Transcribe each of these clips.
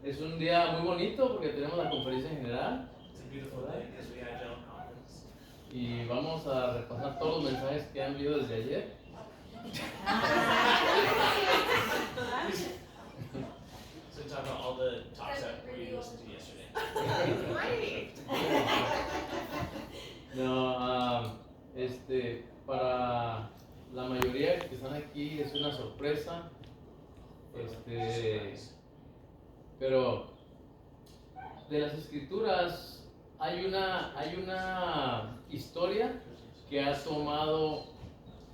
Es un día muy bonito porque tenemos la conferencia general. It's a beautiful day because we had general conference. Y vamos a repasar todos los mensajes que han habido desde ayer. So talk about all the talks that we listened to yesterday. No, para la mayoría que están aquí es una sorpresa. Pero de las escrituras hay una historia que ha tomado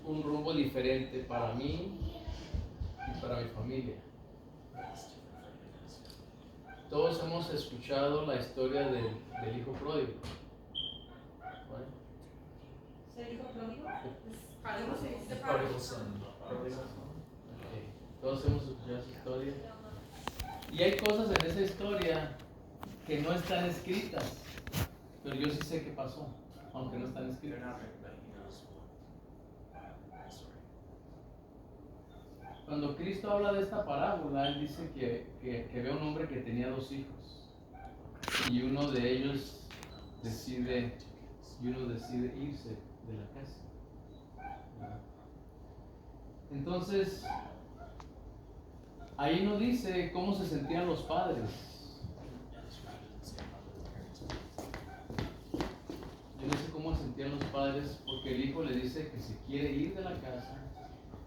un rumbo diferente para mí y para mi familia. Todos hemos escuchado la historia del hijo pródigo. ¿Vale? ¿El hijo pródigo? The prodigal son. Okay. Todos hemos escuchado esa historia. Y hay cosas en esa historia que no están escritas, pero yo sí sé qué pasó, aunque no están They're escritas. not written, but he knows the story. Cuando Cristo habla de esta parábola, él dice que ve a un hombre que tenía 2 hijos y uno de ellos decide irse de la casa. Entonces, ahí no dice cómo se sentían los padres. Yo no sé cómo se sentían los padres porque el hijo le dice que se quiere ir de la casa,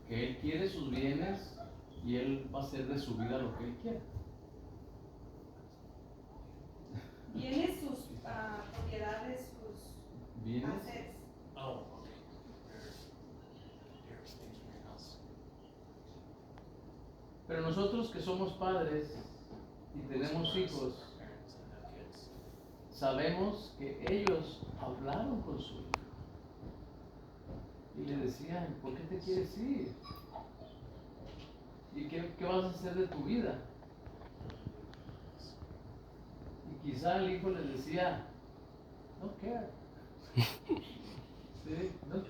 que él quiere sus bienes y él va a hacer de su vida lo que él quiera. Tiene sus propiedades, sus ¿Bienes? assets. Oh, okay. Here's things from your house. Pero nosotros que somos padres y tenemos hijos, Parents that have kids. sabemos que ellos hablaron con su hijo y le decían, ¿por qué te quieres ir? ¿Y qué vas a hacer de tu vida? Y quizá el hijo les decía, no care. ¿Sí? ¿No?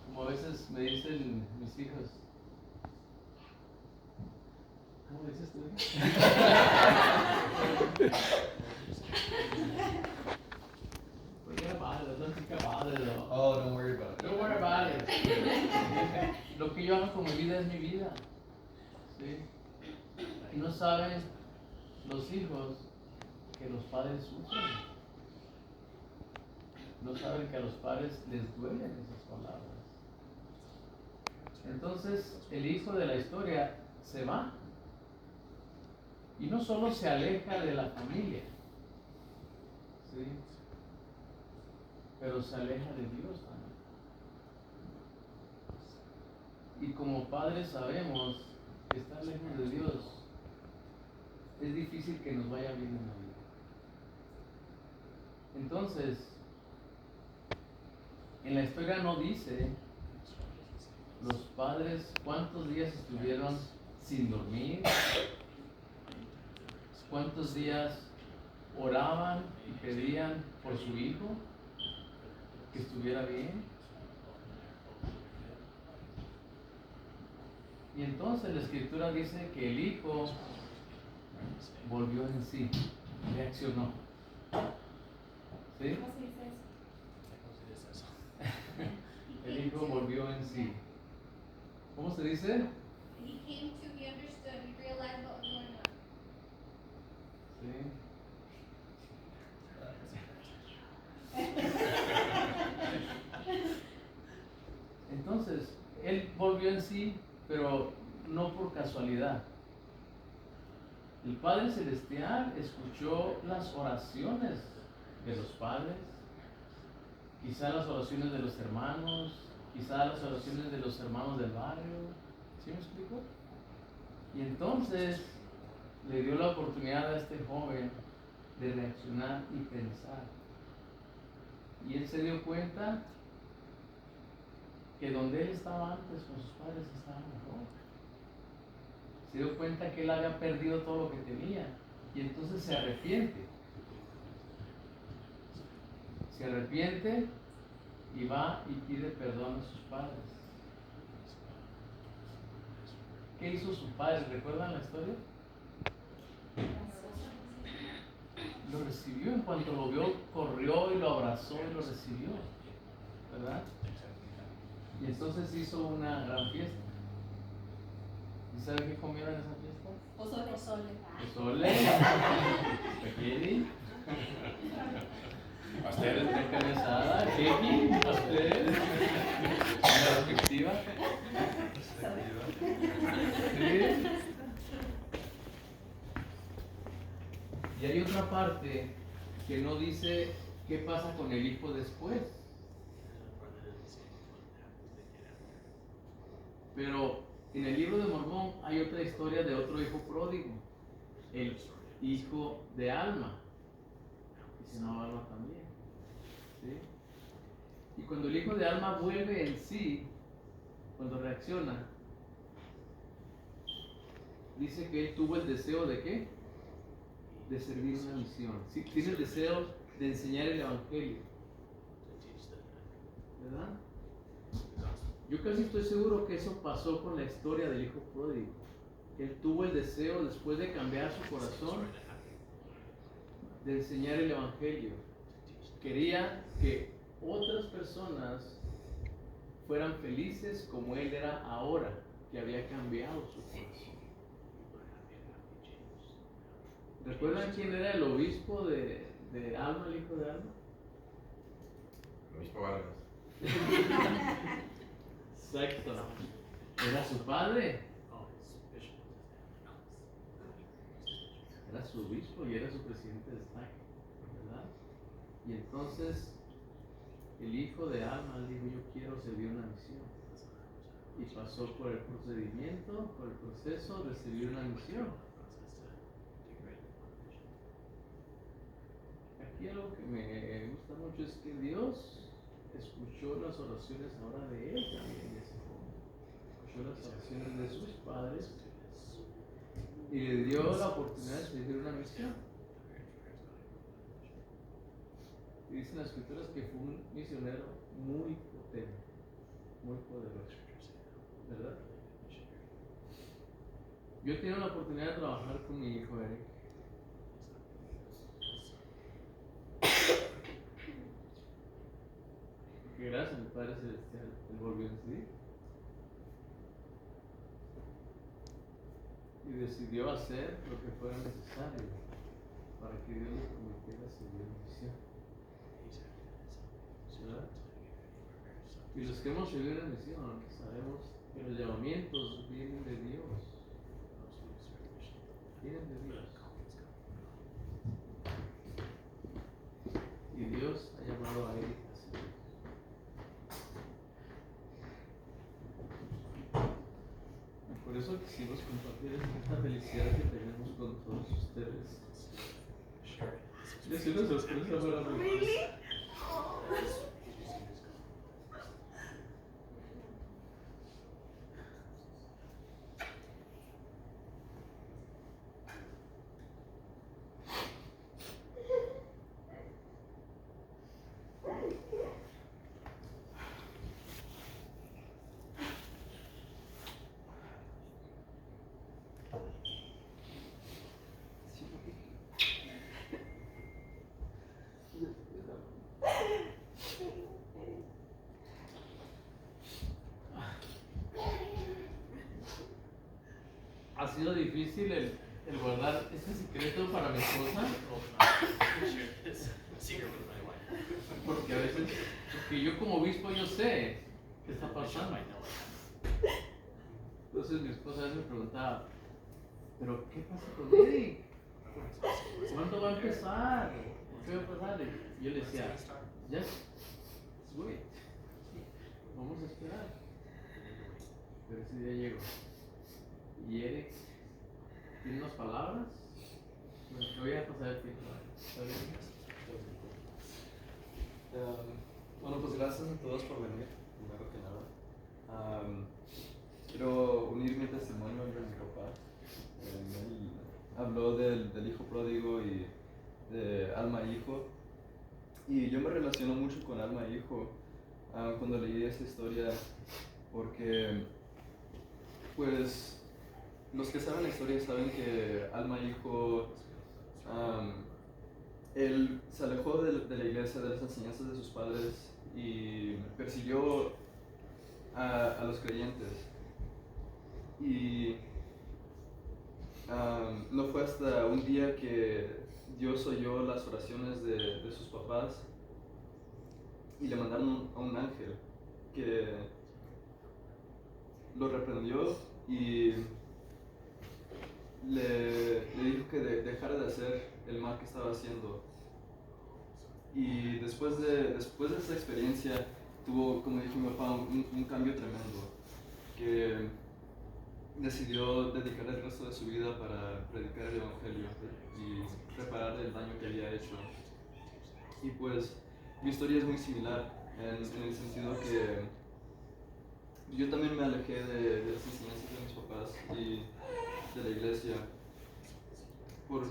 Como a veces me dicen mis hijos, ¿cómo le dices tú? Forget about it, don't think about it. Oh, don't worry about it. Don't worry about it. Lo que yo hago con mi vida es mi vida. ¿Sí? Y no saben los hijos que los padres sufren. No saben que a los padres les duelen esas palabras. Entonces el hijo de la historia se va. Y no solo se aleja de la familia, ¿sí? Pero se aleja de Dios también. Y como padres sabemos que estar lejos de Dios es difícil que nos vaya bien en la vida. Entonces, en la historia no dice los padres cuántos días estuvieron sin dormir, cuántos días oraban y pedían por su hijo que estuviera bien. Y entonces la escritura dice que el hijo volvió en sí, reaccionó. ¿Sí? ¿Cómo se dice eso? El hijo volvió en sí. ¿Cómo se dice? He came to, he understood, he realized what was going on. Sí. Entonces, él volvió en sí, pero no por casualidad. El Padre Celestial escuchó las oraciones de los padres, quizá las oraciones de los hermanos, quizá las oraciones de los hermanos del barrio. ¿Sí me explico? Y entonces le dio la oportunidad a este joven de reaccionar y pensar. Y él se dio cuenta que donde él estaba antes con sus padres estaba mejor. Se dio cuenta que él había perdido todo lo que tenía y entonces se arrepiente. Se arrepiente y va y pide perdón a sus padres. ¿Qué hizo su padre? ¿Recuerdan la historia? recibió. En cuanto lo vio, corrió y lo abrazó y lo recibió, ¿verdad? Y entonces hizo una gran fiesta. ¿Y sabe qué comieron en esa fiesta? Pozole. Pozole, spaghetti, Pastel. carne asada, cake, pastel, la respectiva. Sí. Y hay otra parte que no dice qué pasa con el hijo después. Pero en el libro de Mormón hay otra historia de otro hijo pródigo, el hijo de Alma. Y se llamaba Alma también. ¿Sí? Y cuando el hijo de Alma vuelve en sí, cuando reacciona, dice que él tuvo el deseo de ¿qué? De servir una misión. Sí, tiene el deseo de enseñar el evangelio, ¿verdad? Yo casi estoy seguro que eso pasó con la historia del hijo pródigo. Él tuvo el deseo, después de cambiar su corazón, de enseñar el evangelio. Quería que otras personas fueran felices como él era ahora, que había cambiado su corazón. ¿Recuerdan quién era el obispo de Alma, el hijo de Alma? Obispo Vargas. Exacto. Era su padre. Era su obispo y era su presidente de Estado, ¿verdad? Y entonces el hijo de Alma dijo: yo quiero servir una misión. Y pasó por el procedimiento, por el proceso de servir una misión. Aquí algo que me gusta mucho es que Dios escuchó las oraciones ahora de él también, de ese joven. Escuchó las oraciones de sus padres y le dio la oportunidad de servir una misión. Y dicen las escrituras que fue un misionero muy potente, muy poderoso, ¿verdad? Yo he tenido la oportunidad de trabajar con mi hijo Eric. Que gracias al Padre Celestial, Él volvió en sí y decidió hacer lo que fuera necesario para que Dios le permitiera seguir la misión, ¿verdad? Y los que hemos seguido la misión sabemos que los llamamientos vienen de Dios, vienen de Dios, y Dios ha llamado a Eric. Por eso quisimos compartir esta felicidad que tenemos con todos ustedes. Es una sorpresa para mí. Ha sido difícil el guardar este secreto para mi esposa, porque a veces, porque yo como obispo yo sé qué está pasando. Entonces mi esposa a veces me preguntaba: ¿pero qué pasa con Eric? ¿Cuándo va a empezar? ¿Por qué va a empezar? Y yo le decía: just wait, vamos a esperar. Pero ese día llegó. Y Eric tiene unas palabras. Bueno, te voy a pasar el tiempo. ¿Está bien? Bueno, pues gracias a todos por venir, primero que nada. Quiero unir mi testimonio de mi papá. Él habló del hijo pródigo y de Alma e Hijo. Y yo me relaciono mucho con Alma e Hijo cuando leí esta historia, porque pues los que saben la historia saben que Alma e Hijo, él se alejó de la iglesia, de las enseñanzas de sus padres y persiguió a los creyentes. Y no fue hasta un día que Dios oyó las oraciones de sus papás y le mandaron a un ángel que lo reprendió y le dijo que dejara de hacer el mal que estaba haciendo. Y después de esa experiencia tuvo, como dijo mi papá, un cambio tremendo, que decidió dedicar el resto de su vida para predicar el Evangelio y reparar el daño que había hecho. Y pues mi historia es muy similar en el sentido que yo también me alejé de las enseñanzas de mis papás y de la iglesia. Por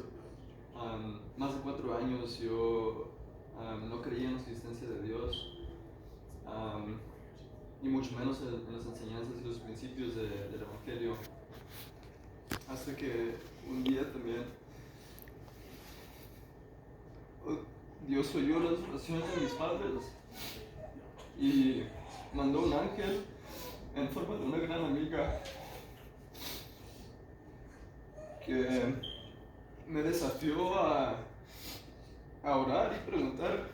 más de 4 años yo no creía en la existencia de Dios, y mucho menos en las enseñanzas y los principios del Evangelio. Hasta que un día también Dios oyó las oraciones de mis padres y mandó un ángel en forma de una gran amiga que me desafió a orar y preguntar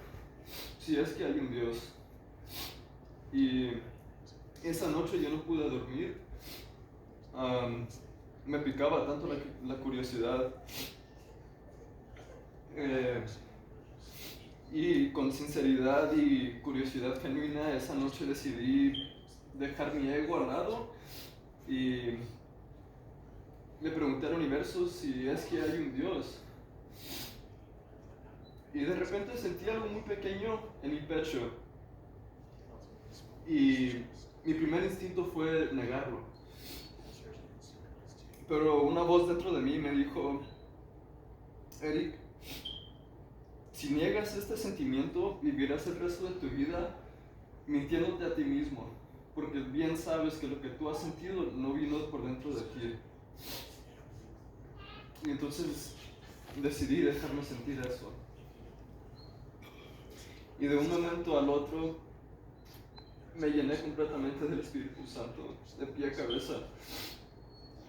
si es que hay un Dios. Y esa noche yo no pude dormir. Me picaba tanto la curiosidad. Y con sinceridad y curiosidad genuina, esa noche decidí dejar mi ego al lado y le pregunté al universo si es que hay un Dios. Y de repente sentí algo muy pequeño en mi pecho. Y mi primer instinto fue negarlo. Pero una voz dentro de mí me dijo: Eric, si niegas este sentimiento, vivirás el resto de tu vida mintiéndote a ti mismo, porque bien sabes que lo que tú has sentido no vino por dentro de ti. Y entonces decidí dejarme sentir eso. Y de un momento al otro me llené completamente del Espíritu Santo, de pie a cabeza.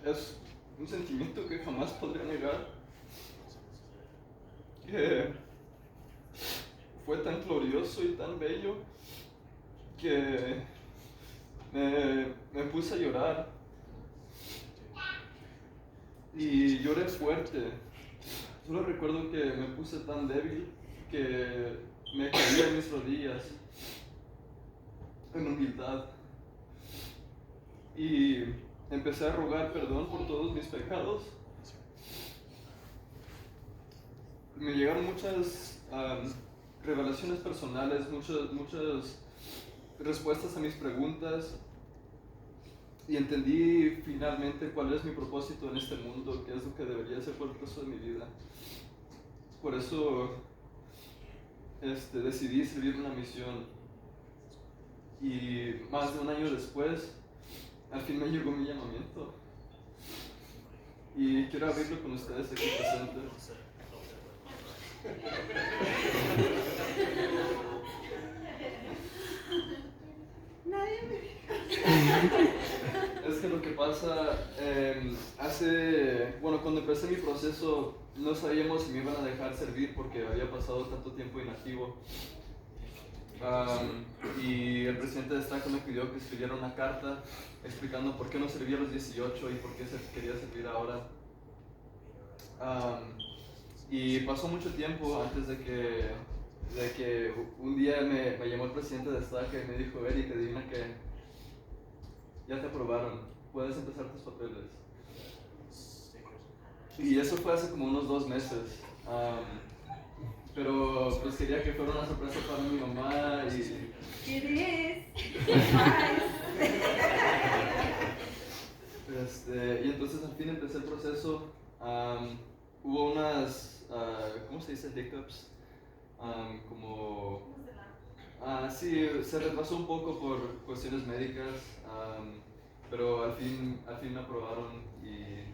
Es un sentimiento que jamás podré negar, que fue tan glorioso y tan bello que me puse a llorar. Y lloré fuerte. Solo recuerdo que me puse tan débil que me caí a mis rodillas en humildad y empecé a rogar perdón por todos mis pecados. Me llegaron muchas revelaciones personales, muchas respuestas a mis preguntas, y entendí finalmente cuál es mi propósito en este mundo, qué es lo que debería hacer por el resto de mi vida. Por eso decidí servir una misión, y más de un año después al fin me llegó mi llamamiento y quiero abrirlo con ustedes aquí presentes. Nadie me dijo. Es que lo que pasa, cuando empecé mi proceso no sabíamos si me iban a dejar servir porque había pasado tanto tiempo inactivo. Y el presidente de Estaca me pidió que escribiera una carta explicando por qué no servía a los 18 y por qué quería servir ahora. Y pasó mucho tiempo antes de que un día me llamó el presidente de Estaca y me dijo: Eric, adivina qué, ya te aprobaron, puedes empezar tus papeles. Y eso fue hace como unos 2 meses. Pero pues quería que fuera una sorpresa para mi mamá y... ¿Qué y entonces al fin empecé el proceso. Hubo unas, ¿cómo se dice? Hiccups. Sí, se retrasó un poco por cuestiones médicas, pero al fin me aprobaron y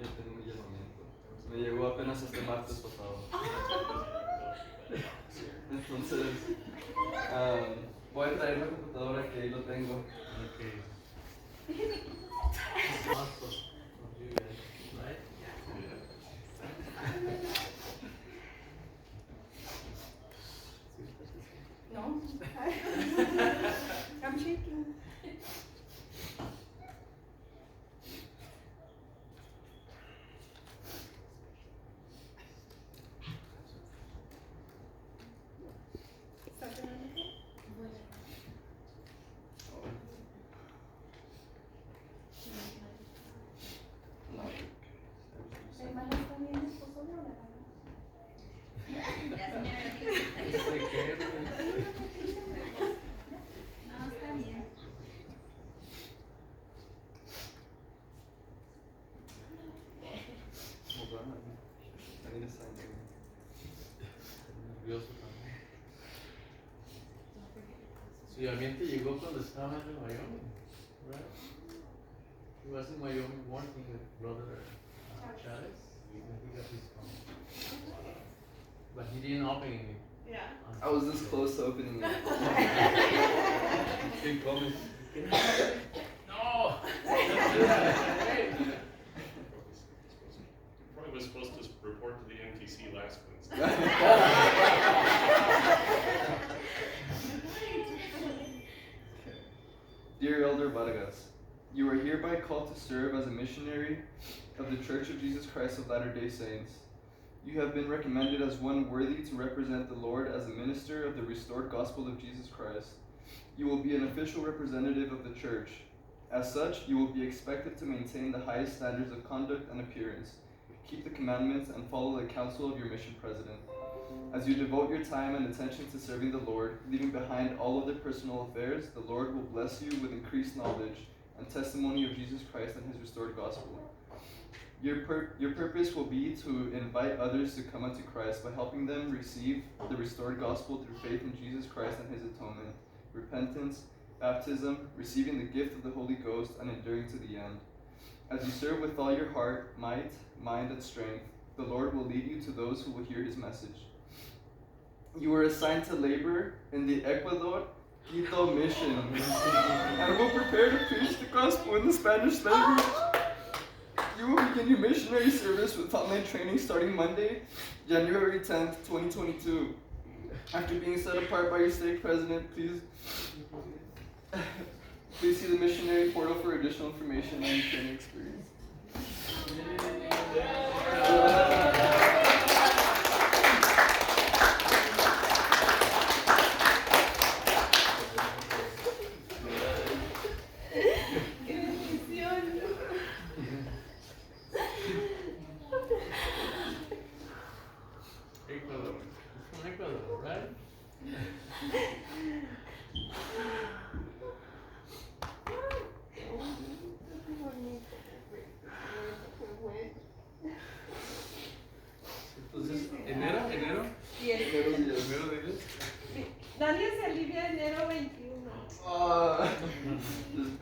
ya tengo mi llamamiento. Me llegó apenas este martes pasado. Entonces, voy a traer la computadora que ahí lo tengo. Okay. Awesome. Of you guys, right? No. I'm shaking. ¿Estás grabando? Hermana, ¿está bien el pozole o la No, está bien. Nervioso también. Su ambiente llegó cuando estaba en Wyoming, right? He was in Wyoming working with brother Chavez. He got his phone. But he didn't open it. Yeah. I was this close to opening it. Big comment. No! Probably was supposed to report to the MTC last Wednesday. Dear Elder Vargas, you are hereby called to serve as a missionary of the Church of Jesus Christ of Latter-day Saints. You have been recommended as one worthy to represent the Lord as a minister of the restored gospel of Jesus Christ. You will be an official representative of the Church. As such, you will be expected to maintain the highest standards of conduct and appearance, keep the commandments, and follow the counsel of your mission president. As you devote your time and attention to serving the Lord, leaving behind all other personal affairs, the Lord will bless you with increased knowledge and testimony of Jesus Christ and his restored gospel. Your purpose will be to invite others to come unto Christ by helping them receive the restored gospel through faith in Jesus Christ and his atonement, repentance, baptism, receiving the gift of the Holy Ghost, and enduring to the end. As you serve with all your heart, might, mind, and strength, the Lord will lead you to those who will hear his message. You were assigned to labor in the Ecuador Quito mission and will prepare to preach the gospel in the Spanish language. You will begin your missionary service with online training starting Monday, January 10th, 2022. After being set apart by your stake president, please see the missionary portal for additional information on your training experience. Ecuador. It's from Ecuador, right? Entonces, enero, Yes. primero de ellos. Daniel se alivia enero 21. Just